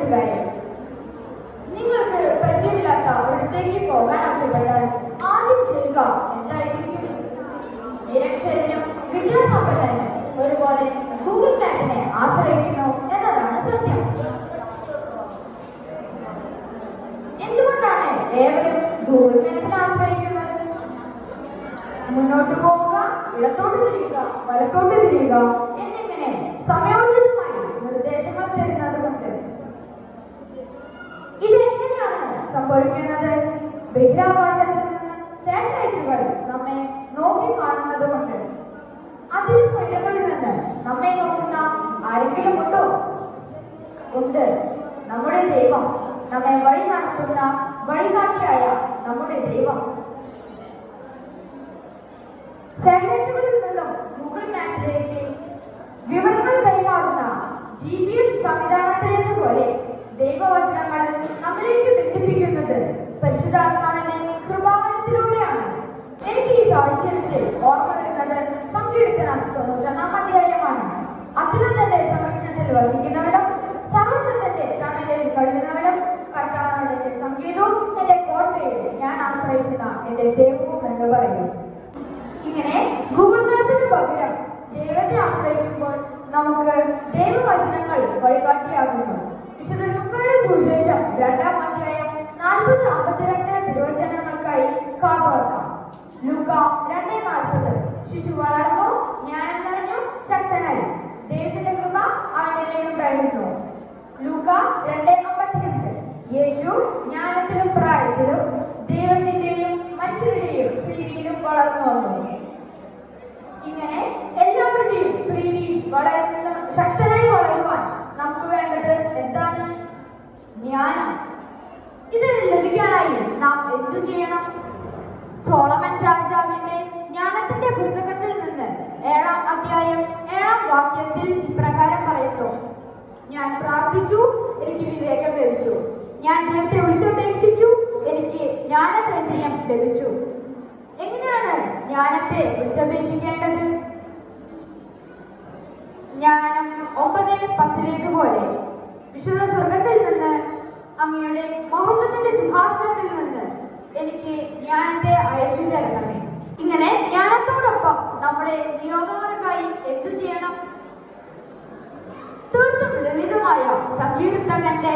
കൂട്ടുകാരെ, നിങ്ങൾക്ക് പരിചയമില്ലാത്ത ഒരിടത്തേക്ക് പോകാൻ ആവശ്യപ്പെട്ടാൽ ആദ്യം ചെയ്യുക എന്തായിരിക്കും? നിരക്ഷരനും വിദ്യാസമ്പന്നനും ഒരുപോലെ ഗൂഗിൾ മാപ്പിനെ ആശ്രയിക്കുന്നു എന്നതാണ് സത്യം. എന്തുകൊണ്ടാണ് ഏവരും ഗൂഗിൾ മാപ്പിനെ ആശ്രയിക്കുന്നത്? മുന്നോട്ട് പോവുക, ഇടത്തോട്ട് തിരിയുക, വലത്തോട്ട് തിരിയുക എന്നിങ്ങനെ സമയോചിതമായി നിർദ്ദേശങ്ങൾ തരുന്നത് കൊണ്ട്. ഇതെങ്ങനെയാണ് സംഭവിക്കുന്നത്? ബഹിരാകാശത്തിൽ നിന്ന് സാറ്റലൈറ്റുകൾ നമ്മെ നോക്കി കാണുന്നത് കൊണ്ട്. അതിന് ഉയരങ്ങളിൽ നിന്ന് നമ്മെ നോക്കുന്ന ആരെങ്കിലും ഉണ്ടോ? ഉണ്ട്. നമ്മുടെ ദൈവം, നമ്മെ വഴി നടത്തുന്ന വഴികാട്ടിയായ നമ്മുടെ ദൈവം. സാറ്റലൈറ്റുകളിൽ നിന്നും ഗൂഗിൾ മാപ്പിലേക്ക് വിവരങ്ങൾ കൈമാറുന്ന GPS സംവിധാനത്തിലേതുപോലെ ദൈവവചനങ്ങൾ നമ്മിലേക്ക് ബന്ധിപ്പിക്കുന്നത് പരിശുദ്ധാത്മാവിന്റെ കൃപാവരത്തിലൂടെയാണ്. എനിക്ക് ഈ സാഹചര്യത്തിൽ ഓർമ്മ വരുന്നത് സങ്കീർത്തനം 91 അധ്യായമാണ്. അത്യുന്നതന്റെ സംരക്ഷണത്തിൽ വസിക്കുന്നവരും സർവശക്തന്റെ തണലിൽ കഴിയുന്നവരും കർത്താവാണ് എന്റെ സംഗീതവും എന്റെ കോട്ടയും ഞാൻ ആശ്രയിക്കുന്ന എന്റെ ദൈവവും എന്ന് പറയും. ഇങ്ങനെ ഗൂഗിൾ മാപ്പിന് പകരം ദൈവത്തെ ആശ്രയിക്കുമ്പോൾ നമുക്ക് ദൈവവചനങ്ങൾ വഴികാട്ടിയാകുന്നു. വിശുദ്ധ ലൂക്കോയുടെ സുവിശേഷം 2-ാം അധ്യായം 40-52 തിരുവചനങ്ങൾക്കായി കാതോർക്കാം. ലൂക്ക 2:40. ശിശു വളർന്നു, ജ്ഞാനം നിറഞ്ഞു, ശക്തനായി, ദൈവത്തിന്റെ കൃപ അവന്റെ മേലുണ്ടായിരുന്നു. ലൂക്ക 2:52. യേശു ജ്ഞാനത്തിലും പ്രായത്തിലും ദൈവത്തിന്റെയും മനുഷ്യരുടെയും പ്രീതിയിലും വളർന്നു വന്നു. ഇങ്ങനെ എല്ലാവരുടെയും പ്രീതി വളരുന്ന ശക്തനായി വളരുവാൻ നമുക്ക് വേണ്ടത് എന്താണ്? ജ്ഞാനം. ഇത് ലഭിക്കാനായി നാം എന്തു ചെയ്യണം? സോളമൻ രാജാവിന്റെ ജ്ഞാനത്തിന്റെ പുസ്തകത്തിൽ നിന്ന് 7-ാം അധ്യായം 7-ാം വാക്യത്തിൽ ഇപ്രകാരം പറയുന്നു: ഞാൻ പ്രാർത്ഥിച്ചു, എനിക്ക് വിവേകം ലഭിച്ചു. ഞാൻ ദൈവത്തെ വിളിച്ചപേക്ഷിച്ചു, എനിക്ക് ജ്ഞാന ചൈതന്യം ലഭിച്ചു. എങ്ങനെയാണ് ജ്ഞാനത്തെ വിളിച്ചപേക്ഷിക്കേണ്ടത്? ജ്ഞാനം 9:10 പോലെ വിശുദ്ധ സ്വർഗത്തിൽ നിന്ന്, അങ്ങയുടെ മഹത്വത്തിന്റെ സിംഹാസനത്തിൽ നിന്ന് എനിക്ക് ജ്ഞാനത്തെ അയച്ചു തരണമേ. ഇങ്ങനെ ജ്ഞാനത്തോടൊപ്പം നമ്മുടെ നിയോഗങ്ങൾക്കായി എന്തു ചെയ്യണം? തീർത്തും ലളിതമായ സങ്കീർത്തകന്റെ